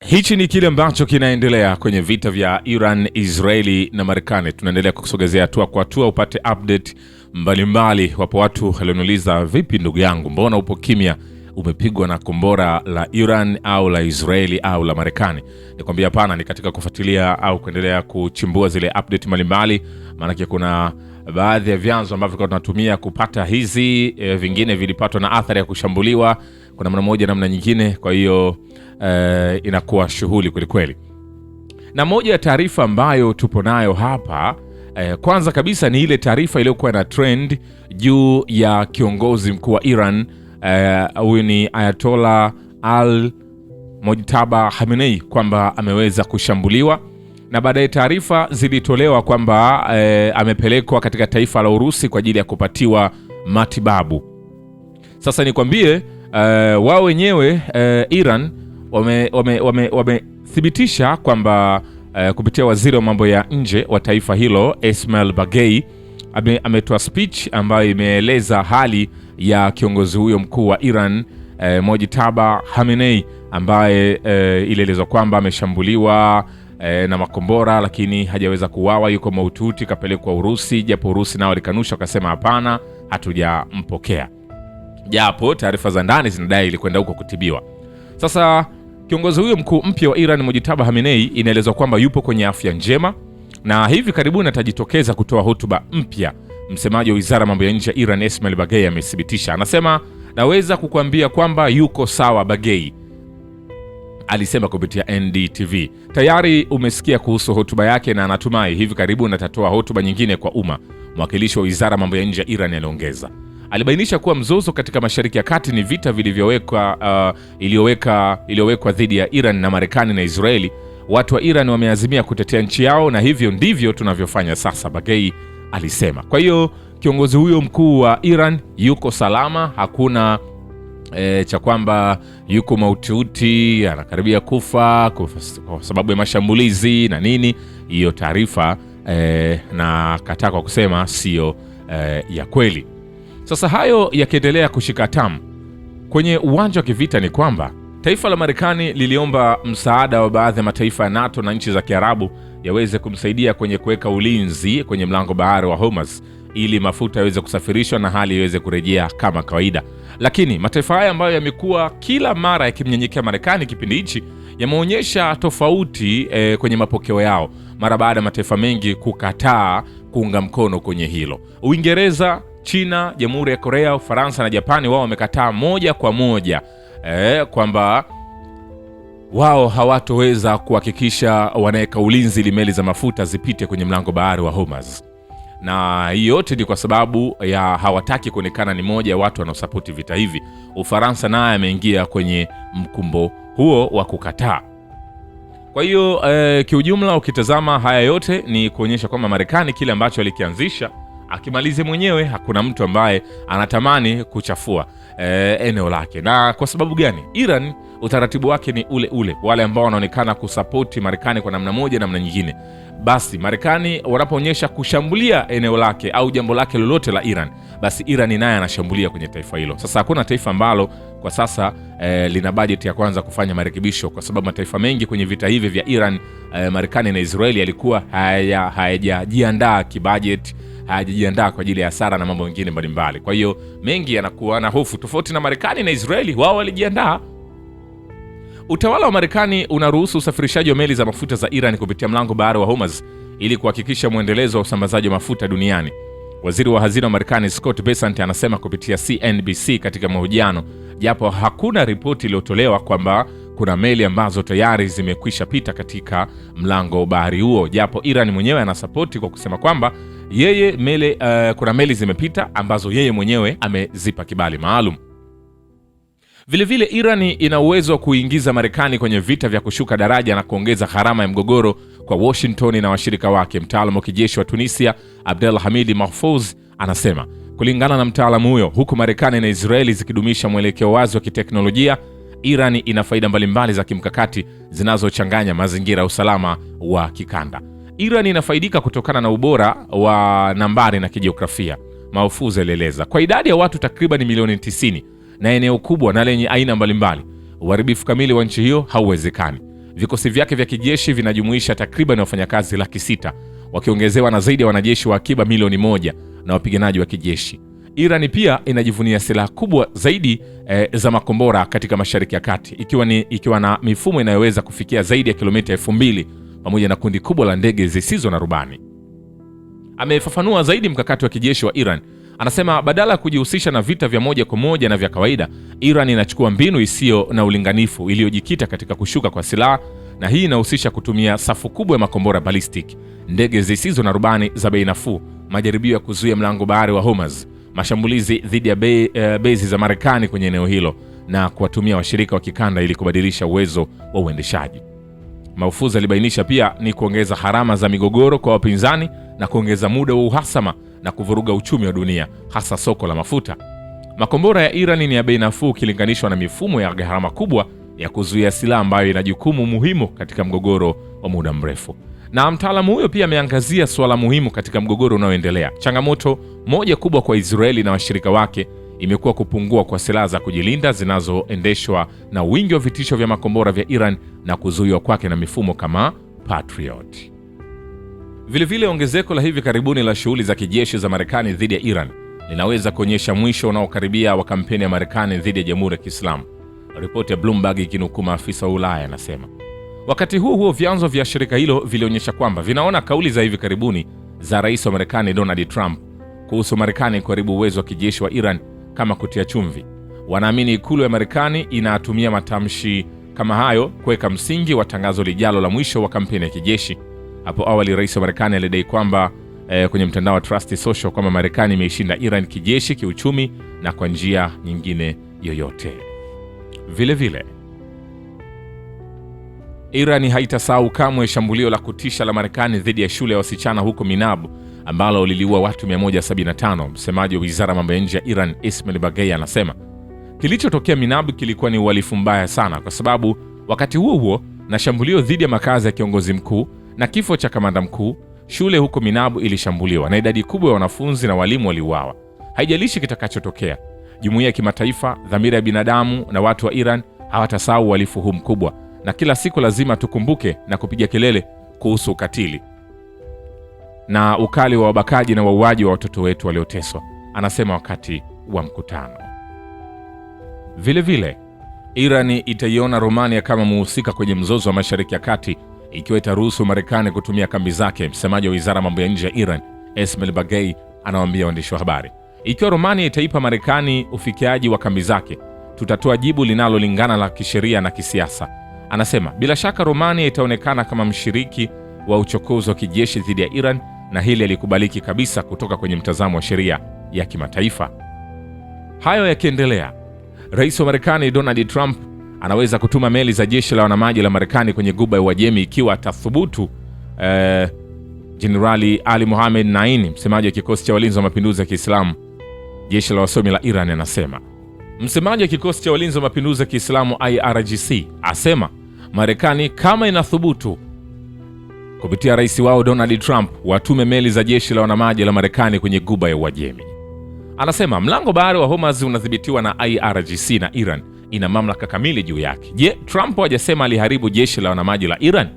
Hichi ni kile ambacho kinaendelea kwenye vita vya Iran, Israeli na Marekani. Tunaendelea kukusogezea hatua kwa hatua upate update mbalimbali. Wapo watu walioniuliza, vipi ndugu yangu, mbona upo kimya? Umepigwa na kombora la Iran au la Israeli au la Marekani? Nikwambia hapana, ni katika kufuatilia au kuendelea kuchimbua zile update mbalimbali, maana kuna baadhi ya vyanzo ambavyo tunatumia kupata hizi, vingine vilipatwa na athari ya kushambuliwa kwa namna moja namna nyingine. Kwa hiyo inakuwa shughuli kweli kweli. Na moja ya taarifa ambayo tupo nayo hapa, kwanza kabisa ni ile taarifa iliyokuwa na trend juu ya kiongozi mkuu wa Iran, huyu ni Ayatollah Al-Mojtaba Khamenei, kwamba ameweza kushambuliwa, na baadaye taarifa zilitolewa kwamba amepelekwa katika taifa la Urusi kwa ajili ya kupatiwa matibabu. Sasa nikwambie, wao wenyewe Iran wamethibitisha kwamba kupitia waziri wa mambo ya nje wa taifa hilo Esmail Baghaei ametoa speech ambayo imeeleza hali ya kiongozi huyo mkuu wa Iran, Mojtaba Khamenei, ambaye ilielezwa kwamba ameshambuliwa na makombora lakini hajaweza kuuawa, yuko mahututi, kapelekwa Urusi, japo Urusi nao walikanusha, wakasema hapana, hatujampokea, japo taarifa za ndani zinadai ilikwenda huko kutibiwa. Sasa kiongozi huyo mkuu mpya wa Iran, Mojtaba Khamenei, inaelezwa kwamba yupo kwenye afya njema na hivi karibuni atajitokeza kutoa hotuba mpya. Msemaji wa wizara mambo ya nje ya Iran, Esmail Baghaei, amethibitisha, anasema, naweza kukuambia kwamba yuko sawa. Baghaei alisema kupitia NDTV. Tayari umesikia kuhusu hotuba yake na anatumai hivi karibuni atatoa hotuba nyingine kwa umma. Mwakilishi wa wizara mambo ya nje ya Iran aliongeza. Alibainisha kuwa mzozo katika Mashariki ya Kati ni vita iliyowekwa dhidi ya Iran na Marekani na Israeli. Watu wa Iran wameazimia kutetea nchi yao na hivyo ndivyo tunavyofanya sasa, Baghaei alisema. Kwa hiyo kiongozi huyo mkuu wa Iran yuko salama, hakuna cha kwamba yuko mahututi, anakaribia kufa kwa sababu ya mashambulizi na nini. Hiyo taarifa na kataa kwa kusema sio ya kweli. Sasa hayo yakiendelea kushika tamu kwenye uwanja wa kivita, ni kwamba taifa la Marekani liliomba msaada wa baadhi ya mataifa ya NATO na nchi za Kiarabu yaweze kumsaidia kwenye kuweka ulinzi kwenye mlango bahari wa Hormuz ili mafuta yaweze kusafirishwa na hali iweze kurejea kama kawaida. Lakini mataifa haya ambayo yamekuwa kila mara yakimnyenyekea Marekani kipindi hichi, yameonyesha tofauti kwenye mapokeo yao mara baada ya mataifa mengi kukataa kuunga mkono kwenye hilo. Uingereza, China, Jamhuri ya Korea, Ufaransa na Japani wao wamekataa moja kwa moja kwamba wao hawatoweza kuhakikisha wanaweka ulinzi ili meli za mafuta zipite kwenye mlango bahari wa Hormuz. Na hii yote ni kwa sababu ya hawataki kuonekana ni moja ya watu wanaosapoti vita hivi. Ufaransa naye ameingia kwenye mkumbo huo wa kukataa. Kwa hiyo kiujumla ukitazama haya yote ni kuonyesha kwamba Marekani kile ambacho alikianzisha akimalize mwenyewe. Hakuna mtu ambaye anatamani kuchafua eneo lake. Na kwa sababu gani? Iran utaratibu wake ni ule ule. Wale ambao wanaonekana kusapoti Marekani kwa namna moja namna nyingine, basi Marekani wanapoonyesha kushambulia eneo lake au jambo lake lolote la Iran, basi Iran naye anashambulia kwenye taifa hilo. Sasa hakuna taifa ambalo kwa sasa lina bajeti ya kwanza kufanya marekebisho, kwa sababu mataifa mengi kwenye vita hivi vya Iran, Marekani na Israeli yalikuwa hayajajiandaa kibajeti, hayajajiandaa kwa ajili ya hasara na mambo mengine mbalimbali. Kwa hiyo mengi yanakuwa na hofu, tofauti na Marekani na Israeli, wao walijiandaa. Utawala wa Marekani unaruhusu usafirishaji wa meli za mafuta za Iran kupitia mlango bahari wa Hormuz ili kuhakikisha mwendelezo wa usambazaji wa mafuta duniani. Waziri wa hazina wa Marekani Scott Bessent anasema kupitia CNBC katika mahojiano, japo hakuna ripoti iliyotolewa kwamba kuna meli ambazo tayari zimekwisha pita katika mlango bahari huo, japo Iran mwenyewe anasapoti kwa kusema kwamba kuna meli zimepita ambazo yeye mwenyewe amezipa kibali maalum. Vilevile Iran ina uwezo wa kuingiza Marekani kwenye vita vya kushuka daraja na kuongeza gharama ya mgogoro kwa Washington na washirika wake. Mtaalamu wa kijeshi wa Tunisia Abdelhamid Mahfouz anasema, kulingana na mtaalamu huyo, huku Marekani na Israeli zikidumisha mwelekeo wazi wa kiteknolojia, Iran ina faida mbalimbali za kimkakati zinazochanganya mazingira ya usalama wa kikanda. Iran inafaidika kutokana na ubora wa nambari na kijiografia, Mahfouz alieleza. Kwa idadi ya watu takriban milioni 90 na eneo kubwa na lenye aina mbalimbali, uharibifu kamili wa nchi hiyo hauwezekani. Vikosi vyake vya kijeshi vinajumuisha takriban wafanyakazi 600,000 wakiongezewa na zaidi ya wanajeshi wa akiba milioni 1 na wapiganaji wa kijeshi. Iran pia inajivunia silaha kubwa zaidi za makombora katika Mashariki ya Kati, ikiwa na mifumo inayoweza kufikia zaidi ya kilomita 2000 pamoja na kundi kubwa la ndege zisizo na rubani. Amefafanua zaidi mkakati wa kijeshi wa Iran. Anasema badala ya kujihusisha na vita vya moja kwa moja na vya kawaida, Iran inachukua mbinu isiyo na ulinganifu iliyojikita katika kushuka kwa silaha, na hii inahusisha kutumia safu kubwa ya makombora ballistic, ndege zisizo na rubani za bei nafuu, majaribio ya kuzuia mlango bahari wa Hormuz, mashambulizi dhidi ya bezi za Marekani kwenye eneo hilo na kuwatumia washirika wa kikanda ili kubadilisha uwezo wa uendeshaji. Mahfouz alibainisha pia ni kuongeza harama za migogoro kwa wapinzani na kuongeza muda wa uhasama na kuvuruga uchumi wa dunia, hasa soko la mafuta. Makombora ya Iran ni ya bei nafuu ukilinganishwa na mifumo ya gharama kubwa ya kuzuia silaha ambayo ina jukumu muhimu katika mgogoro wa muda mrefu. Na mtaalamu huyo pia ameangazia suala muhimu katika mgogoro unaoendelea. Changamoto moja kubwa kwa Israeli na washirika wake imekuwa kupungua kwa silaha za kujilinda zinazoendeshwa na wingi wa vitisho vya makombora vya Iran na kuzuiwa kwake na mifumo kama Patriot. Vilevile ongezeko la hivi karibuni la shughuli za kijeshi za Marekani dhidi ya Iran linaweza kuonyesha mwisho unaokaribia wa kampeni ya Marekani dhidi ya Jamhuri ya Kiislamu. Ripoti ya Bloomberg ikinukuu maafisa wa Ulaya anasema. Wakati huo vyanzo vya shirika hilo vilionyesha kwamba vinaona kauli za hivi karibuni za rais wa Marekani Donald Trump kuhusu Marekani kuharibu uwezo wa kijeshi wa Iran kama kutia chumvi. Wanaamini ikulu ya Marekani inatumia matamshi kama hayo kuweka msingi wa tangazo lijalo la mwisho wa kampeni ya kijeshi. Hapo awali rais wa Marekani alidai kwamba kwenye mtandao wa Trust Social kwamba Marekani imeishinda Iran kijeshi, kiuchumi na kwa njia nyingine yoyote. Vile Iran haitasahau kamwe shambulio la kutisha la Marekani dhidi ya shule ya wasichana huko Minab ambalo liliua watu 175. Msemaji wa Wizara ya Mambo ya Nje ya Iran, Ismail Baghei, anasema kilichotokea Minab kilikuwa ni uhalifu mbaya sana, kwa sababu wakati huo na shambulio dhidi ya makazi ya kiongozi mkuu na kifo cha kamanda mkuu, shule huko Minab ilishambuliwa na idadi kubwa ya wanafunzi na walimu waliuawa. Haijalishi kitakachotokea, jumuiya ya kimataifa, dhamira ya binadamu na watu wa Iran hawatasahau uhalifu huu mkubwa, na kila siku lazima tukumbuke na kupiga kelele kuhusu ukatili na ukali wa wabakaji na wauaji wa watoto wetu walioteswa, anasema wakati wa mkutano. Vile Iran itaiona Romania kama muhusika kwenye mzozo wa Mashariki ya Kati ikiwa itaruhusu Marekani kutumia kambi zake. Msemaji wa Wizara ya Mambo ya Nje ya Iran, Ismail Baghei, anawaambia waandishi wa habari, ikiwa Romania itaipa Marekani ufikiaji wa kambi zake, tutatoa jibu linalolingana la kisheria na kisiasa. Anasema bila shaka Romania itaonekana kama mshiriki wa uchokozi wa kijeshi dhidi ya Iran, na hili halikubaliki kabisa kutoka kwenye mtazamo wa sheria ya kimataifa. Hayo yakiendelea, rais wa Marekani Donald Trump anaweza kutuma meli za jeshi la wanamaji la Marekani kwenye Ghuba ya Uajemi ikiwa atathubutu. Jenerali Ali Mohammed Naini, msemaji wa kikosi cha walinzi wa mapinduzi ya Kiislamu jeshi la wasomi la Iran, anasema. Msemaji wa kikosi cha walinzi wa mapinduzi ya Kiislamu IRGC asema Marekani kama inathubutu kupitia rais wao Donald Trump watume meli za jeshi la wanamaji la Marekani kwenye Ghuba ya Uajemi. Anasema mlango bahari wa Hormuz unadhibitiwa na IRGC na Iran ina mamlaka kamili juu yake. Je, Trump hajasema aliharibu jeshi la wanamaji la Iran?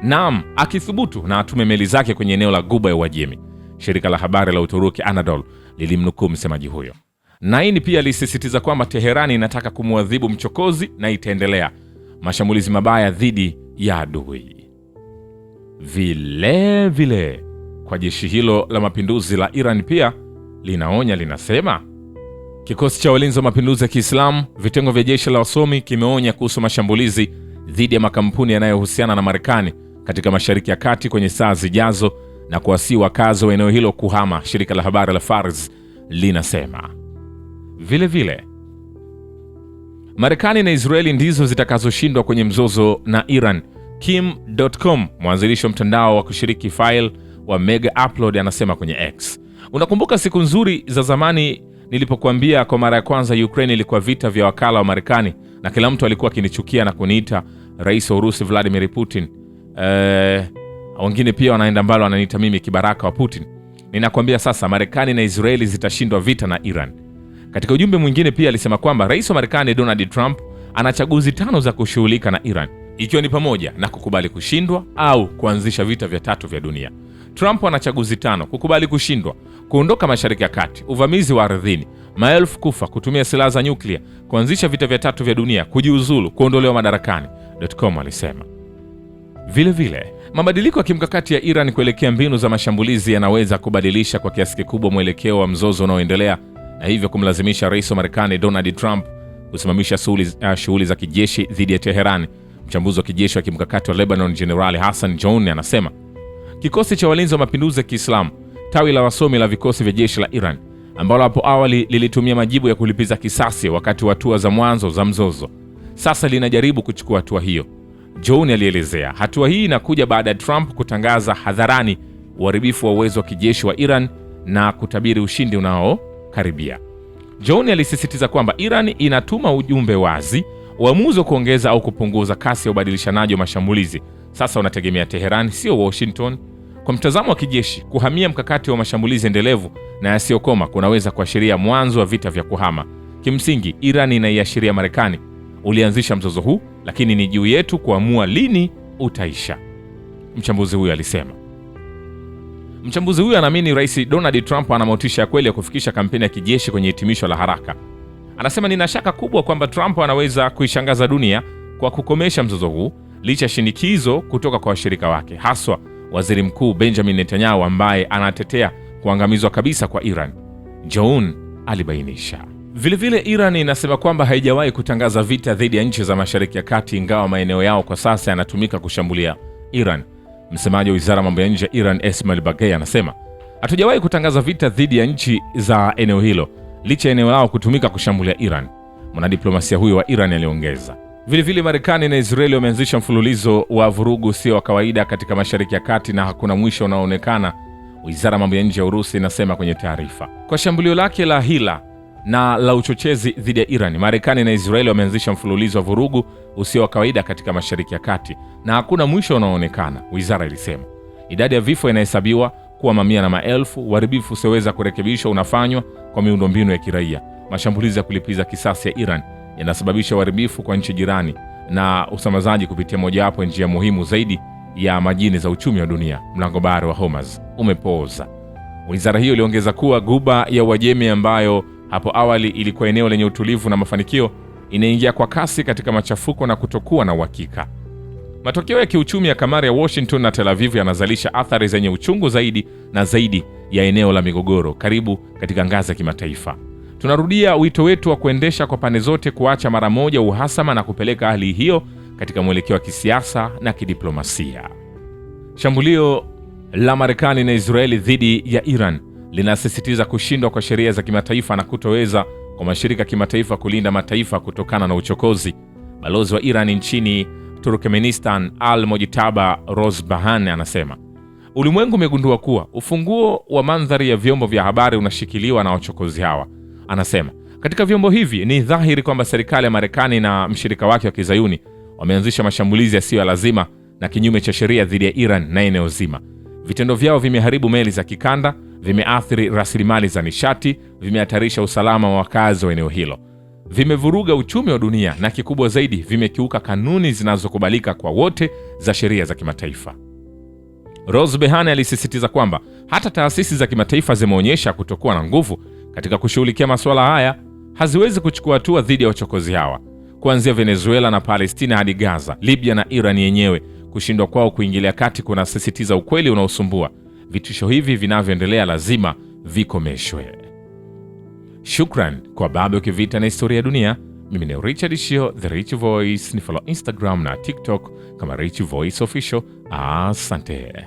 Naam, akithubutu na atume meli zake kwenye eneo la Ghuba ya Uajemi. Shirika la habari la Uturuki Anadolu lilimnukuu msemaji huyo. Naini pia alisisitiza kwamba Teherani inataka kumwadhibu mchokozi na itaendelea mashambulizi mabaya dhidi ya adui. Vile kwa jeshi hilo la mapinduzi la Iran pia linaonya, linasema kikosi cha walinzi wa mapinduzi ya Kiislamu, vitengo vya jeshi la wasomi, kimeonya kuhusu mashambulizi dhidi ya makampuni yanayohusiana na Marekani katika Mashariki ya Kati kwenye saa zijazo na kuwasihi wakazi wa eneo hilo kuhama, shirika la habari la Fars linasema. Vile Marekani na Israeli ndizo zitakazoshindwa kwenye mzozo na Iran. Kim.com, mwanzilishi wa mtandao wa kushiriki file wa Mega Upload, anasema kwenye X. Unakumbuka siku nzuri za zamani nilipokuambia kwa mara ya kwanza Ukraine ilikuwa vita vya wakala wa Marekani na kila mtu alikuwa akinichukia na kuniita rais wa Urusi Vladimir Putin. Wengine pia wanaenda mbali wananiita mimi kibaraka wa Putin. Ninakwambia sasa Marekani na Israeli zitashindwa vita na Iran. Katika ujumbe mwingine pia alisema kwamba rais wa Marekani Donald Trump ana chaguzi 5 za kushughulika na Iran. ikiwa ni pamoja na kukubali kushindwa au kuanzisha vita vya tatu vya dunia. Trump ana chaguzi 5: kukubali kushindwa, kuondoka Mashariki ya Kati, uvamizi wa ardhini, maelfu kufa, kutumia silaha za nyuklia, kuanzisha vita vya tatu vya dunia, kujiuzulu, kuondolewa madarakani, .com alisema. Vile vile, mabadiliko ya kimkakati ya Iran kuelekea mbinu za mashambulizi yanaweza kubadilisha kwa kiasi kikubwa mwelekeo wa mzozo unaoendelea na hivyo kumlazimisha Rais wa Marekani Donald Trump kusimamisha shughuli za kijeshi dhidi ya Teheran. Mchambuzi wa kijeshi wa kimkakati wa Lebanon Jenerali Hassan Jouni anasema kikosi cha walinzi wa mapinduzi ya Kiislamu, tawi la wasomi la vikosi vya jeshi la Iran, ambalo hapo awali lilitumia majibu ya kulipiza kisasi wakati wa hatua za mwanzo za mzozo, sasa linajaribu kuchukua hatua hiyo. Jouni alielezea hatua hii inakuja baada ya Trump kutangaza hadharani uharibifu wa uwezo wa kijeshi wa Iran na kutabiri ushindi unaokaribia. Jouni alisisitiza kwamba Iran inatuma ujumbe wazi: uamuzi wa kuongeza au kupunguza kasi ya ubadilishanaji wa mashambulizi sasa unategemea Teheran, sio Washington. Kwa mtazamo wa kijeshi, kuhamia mkakati wa mashambulizi endelevu na yasiyokoma kunaweza kuashiria mwanzo wa vita vya kuhama. Kimsingi, Iran inaiashiria Marekani, ulianzisha mzozo huu, lakini ni juu yetu kuamua lini utaisha, mchambuzi huyo alisema. Mchambuzi huyo anaamini Rais Donald Trump ana motisha ya kweli ya kufikisha kampeni ya kijeshi kwenye hitimisho la haraka. Anasema, nina shaka kubwa kwamba Trump anaweza kuishangaza dunia kwa kukomesha mzozo huu licha shinikizo kutoka kwa washirika wake, haswa Waziri Mkuu Benjamin Netanyahu ambaye anatetea kuangamizwa kabisa kwa Iran, Jouni alibainisha. Vilevile Iran inasema kwamba haijawahi kutangaza vita dhidi ya nchi za Mashariki ya Kati, ingawa maeneo yao kwa sasa yanatumika kushambulia Iran. Msemaji wa Wizara ya Mambo ya Nje ya Iran Esmail Bagei anasema, hatujawahi kutangaza vita dhidi ya nchi za eneo hilo licha eneo lao kutumika kushambulia Iran, mwanadiplomasia huyo wa Iran aliongeza. Vilevile Marekani na Israeli wameanzisha mfululizo wa vurugu usio wa kawaida katika Mashariki ya Kati na hakuna mwisho unaoonekana, Wizara ya Mambo ya Nje ya Urusi inasema kwenye taarifa. Kwa shambulio lake la hila na la uchochezi dhidi ya Iran, Marekani na Israeli wameanzisha mfululizo wa vurugu usio wa kawaida katika Mashariki ya Kati na hakuna mwisho unaoonekana, wizara ilisema. Idadi ya vifo inahesabiwa kuwa mamia na maelfu. Uharibifu usioweza kurekebishwa unafanywa kwa miundombinu ya kiraia. Mashambulizi ya kulipiza kisasi ya Iran yanasababisha uharibifu kwa nchi jirani na usambazaji kupitia mojawapo ya njia muhimu zaidi ya majini za uchumi wa dunia, mlango bahari wa Hormuz, umepooza. Wizara hiyo iliongeza kuwa Ghuba ya Uajemi, ambayo hapo awali ilikuwa eneo lenye utulivu na mafanikio, inaingia kwa kasi katika machafuko na kutokuwa na uhakika. Matokeo ya kiuchumi ya kamari ya Washington na Tel Aviv yanazalisha athari zenye uchungu zaidi na zaidi ya eneo la migogoro karibu katika ngazi ya kimataifa. Tunarudia wito wetu wa kuendesha kwa pande zote kuacha mara moja uhasama na kupeleka hali hiyo katika mwelekeo wa kisiasa na kidiplomasia. Shambulio la Marekani na Israeli dhidi ya Iran linasisitiza kushindwa kwa sheria za kimataifa na kutoweza kwa mashirika ya kimataifa kulinda mataifa kutokana na uchokozi. Balozi wa Iran nchini Turkmenistan Al-Mojtaba Rozbahan anasema, ulimwengu umegundua kuwa ufunguo wa mandhari ya vyombo vya habari unashikiliwa na wachokozi hawa. Anasema, katika vyombo hivi ni dhahiri kwamba serikali ya Marekani na mshirika wake wa Kizayuni wameanzisha mashambulizi yasiyo ya lazima na kinyume cha sheria dhidi ya Iran na eneo zima. Vitendo vyao vimeharibu meli za kikanda, vimeathiri rasilimali za nishati, vimehatarisha usalama wa wakazi wa eneo hilo, vimevuruga uchumi wa dunia na kikubwa zaidi, vimekiuka kanuni zinazokubalika kwa wote za sheria za kimataifa. Rozbahan alisisitiza kwamba hata taasisi za kimataifa zimeonyesha kutokuwa na nguvu katika kushughulikia masuala haya, haziwezi kuchukua hatua dhidi ya wachokozi hawa. Kuanzia Venezuela na Palestina hadi Gaza, Libya na Iran yenyewe, kushindwa kwao kuingilia kati kunasisitiza ukweli unaosumbua. Vitisho hivi vinavyoendelea lazima vikomeshwe. Shukran kwa Babu Kivita na Historia ya Dunia. Mimi ni Richard Shio, The Rich Voice. Ni follow Instagram na TikTok kama Rich Voice Official. Asante.